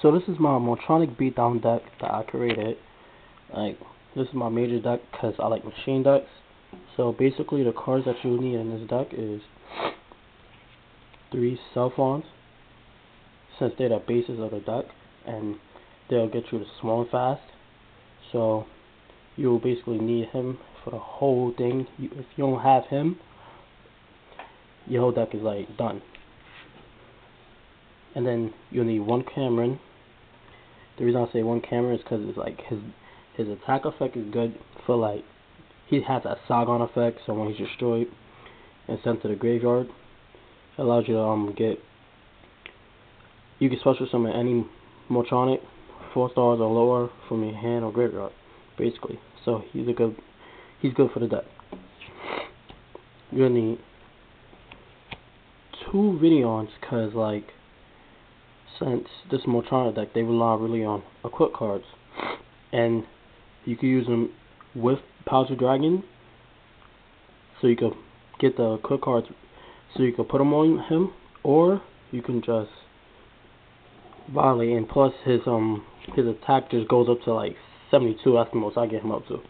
So this is my Morphtronic beatdown deck that I created. Like, this is my major deck because I like machine decks. So basically the cards that you'll need in this deck is 3 cell phones, since they're the basis of the deck, and they'll get you to small and fast. So you'll basically need him for the whole thing. If you don't have him, your whole deck is like done. And then you'll need 1 Cameron. The reason I say 1 Cameron is because it's like his attack effect is good for, like, he has that Sargon effect, so when he's destroyed and sent to the graveyard, it allows you to you can special summon any Morphtronic 4 stars or lower from your hand or graveyard, basically. So he's good for the deck. You're gonna need 2 Videons, cause like, since this Morphtronic deck, they rely really on equip cards, and you can use them with Part1 Dragon, so you can get the equip cards, so you can put them on him, or you can just violate. And plus his attack just goes up to like 72. That's the most I get him up to.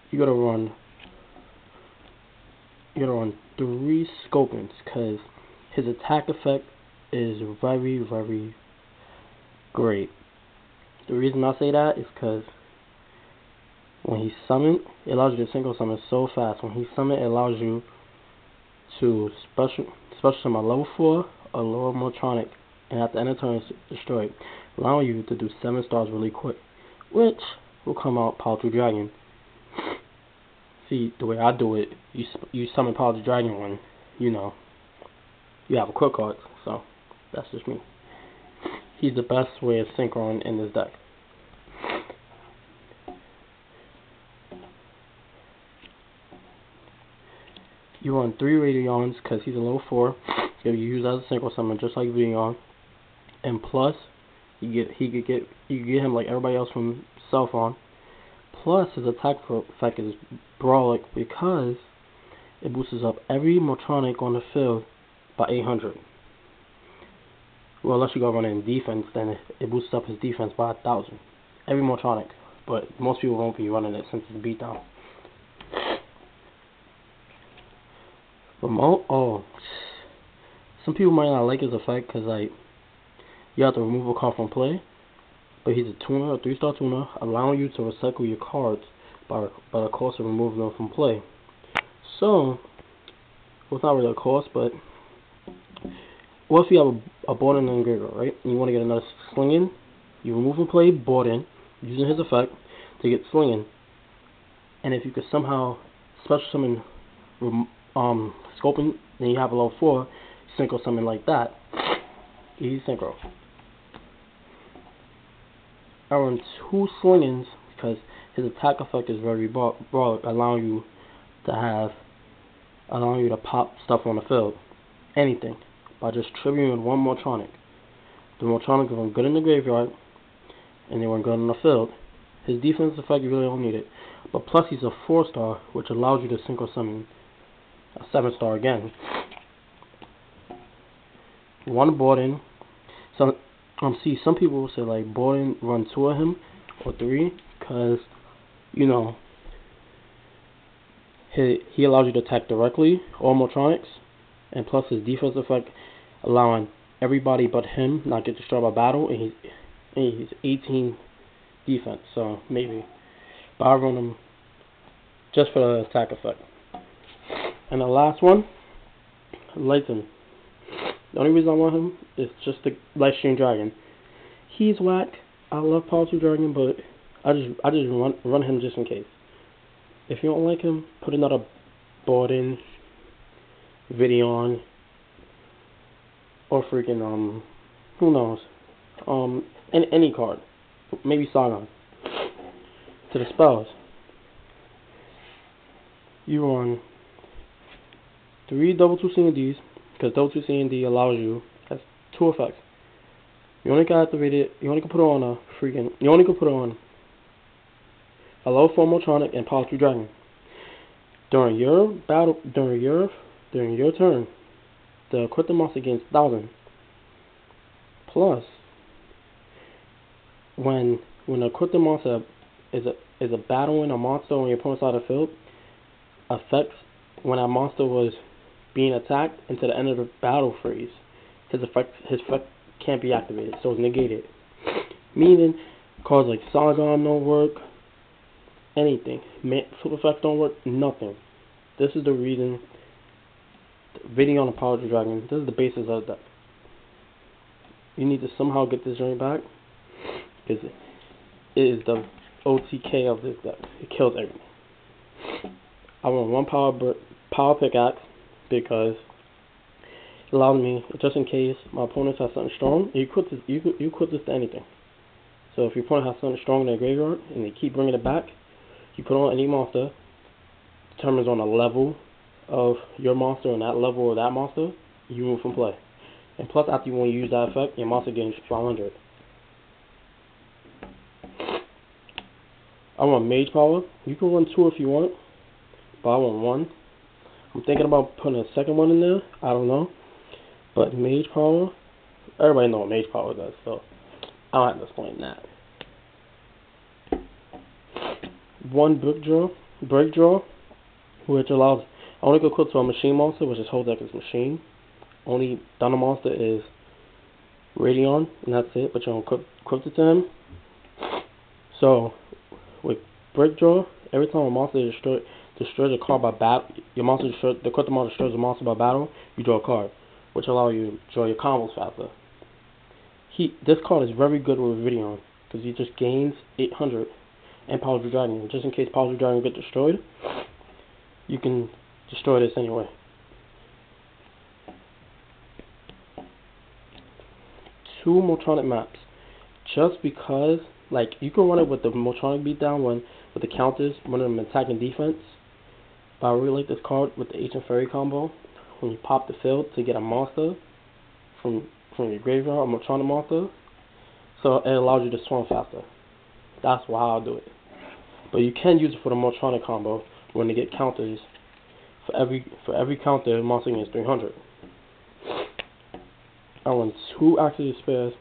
You gotta run 3 Scopings, cause his attack effect is very, very great. The reason I say that is because when he's summoned, it allows you to single summon so fast. When he's summoned, it allows you to special summon a level 4 or lower Morphtronic, and at the end of turn it's destroyed, allowing you to do 7 stars really quick, which will come out Part1 Dragon. See, the way I do it, you summon Part1 Dragon when, you know, you have a quick card, so that's just me. He's the best way of synchron in this deck. You run 3 Radions because he's a level 4. So you use as a single summon just like Radion. And plus, you can get him like everybody else from cell phone. Plus, his attack effect is brawlic because it boosts up every Morphtronic on the field by 800. Well, unless you go running defense, then it boosts up his defense by 1,000. Every Morphtronic, but most people won't be running it since it's beatdown. But some people might not like his effect because, like, you have to remove a card from play. But he's a tuner, a 3-star tuner, allowing you to recycle your cards by the cost of removing them from play. So, well, it's not really a cost, but what if you have a board in the graveyard, right? And you want to get another slinging? You remove and play board in, using his effect to get slinging. And if you could somehow special summon Scoping, then you have a level 4 synchro summon like that. Easy synchro. I run 2 slingings because his attack effect is very broad, allowing you to pop stuff on the field, anything, by just triggering 1 Morphtronic. The Morphtronic run good in the graveyard, and they run good on the field. His defense effect, you really don't need it, but plus he's a 4-star, which allows you to synchro summon a 7-star again. 1 board in. So see, some people will say like board in, run 2 of him or 3, because, you know, he allows you to attack directly all Morphtronics, and plus his defense effect, allowing everybody but him not get destroyed by battle, and he's 18 defense, so maybe. But I run him just for the attack effect. And the last one, Lighten. The only reason I want him is just the Lightstream Dragon. He's whack. I love Part1 Dragon, but I just run him just in case. If you don't like him, put another board in, Videon, or freaking who knows, any card, maybe Sargon. To the spells, you run 3 double 2 C&Ds, because double 2 C&D allows you, has 2 effects. You only can activate it, you only can put on a level 4 Morphtronic and Part1 Dragon. During your turn, the equip the monster gains 1,000. Plus, when a equipped monster is a battling a monster on your opponent's side of the field, affects when that monster was being attacked until the end of the battle phase. His effect can't be activated, so it's negated. Meaning, cards like Sargon don't work, anything. Flip effects don't work, nothing. This is the reason. Video on the Power Dragon. This is the basis of that. You need to somehow get this joint back, because it is the OTK of this deck. It kills everything. I want one power pickaxe because it allows me, just in case my opponent has something strong. You equip this to anything. So if your opponent has something strong in their graveyard and they keep bringing it back, you put on any monster. Determines on the level of your monster and that level of that monster, you move from play. And plus, after you want to use that effect, your monster gains 500. I want Mage Power. You can run 2 if you want, but I want 1. I'm thinking about putting a second one in there. I don't know. But Mage Power, everybody knows what Mage Power does, so I don't have to explain that. 1 break draw, which allows only go equipped to a machine monster, which is whole deck is machine. Only Thunder monster is Radion, and that's it, but you don't equip it to him. So, with break draw, every time a monster destroys a card by battle, the equipped monster destroys a monster by battle, you draw a card, which allows you to draw your combos faster. This card is very good with Radion, because he just gains 800 and Power Dragon. Just in case Power Dragon gets destroyed, you can destroy this anyway. 2 Morphtronic maps. Just because, like, you can run it with the Morphtronic beatdown with the counters, one of them attack and defense. But I really like this card with the Ancient Fairy combo. When you pop the field to get a monster from your graveyard, a Morphtronic monster. So it allows you to swarm faster. That's why I'll do it. But you can use it for the Morphtronic combo when they get counters. For every counter, the monster gets 300. I want 2 active spares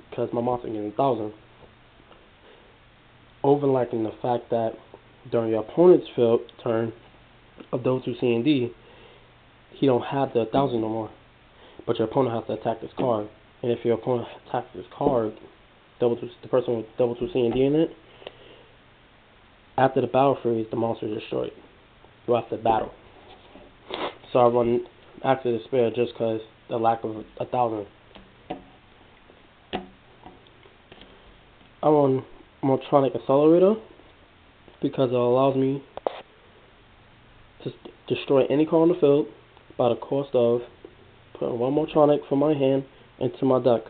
because my monster gets 1,000. Overlacking the fact that during your opponent's field turn of those who C and D, he don't have the 1,000 no more. But your opponent has to attack this card. And if your opponent attacks this card, the person with double 2 C and D in it, after the battle phase, the monster is destroyed. You have to battle. So I run active despair just because the lack of 1,000. I run Morphtronic Accelerator because it allows me to destroy any card on the field by the cost of putting 1 Morphtronic from my hand into my deck,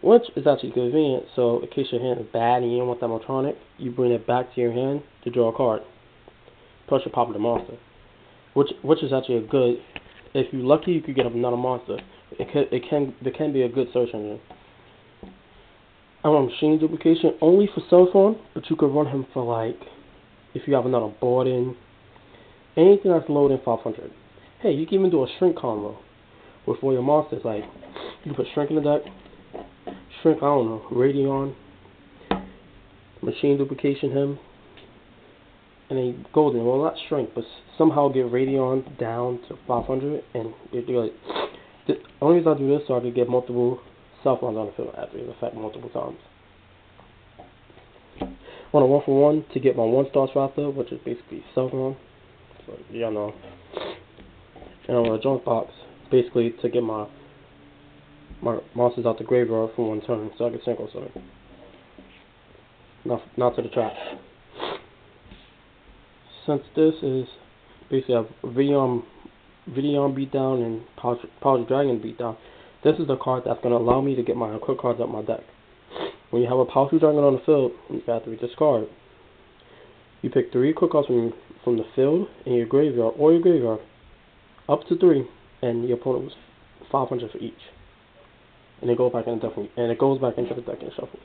which is actually convenient. So in case your hand is bad and you don't want that Morphtronic, you bring it back to your hand to draw a card. Plus you pop the monster, which is actually a good. If you're lucky, you could get another monster. There can be a good search engine. I run Machine Duplication only for cell phone, but you could run him for, like, if you have another board in, anything that's lower than 500. Hey, you can even do a shrink combo with all your monsters. Like, you can put Shrink in the deck, Shrink, I don't know, Radion, Machine Duplication him, and then Golden, well, not Shrink, but somehow get Radion down to 500, and you're like, the only reason I do this is so I can get multiple cell phones on the field after his effect multiple times. I want a 1-for-1 to get my 1-star faster, which is basically cell phone. So y'all know. And I want a junk box, basically to get my monsters out the graveyard for 1 turn, so I can synchro summon. Not to the trash. Since this is basically a Radion beatdown and Power Dragon beatdown, this is the card that's going to allow me to get my equipped cards up my deck. When you have a Power Dragon on the field, you have to discard. You pick 3 equipped cards from the field in your graveyard, or your graveyard, up to 3, and your opponent was 500 for each. And it goes back into the deck and shuffle.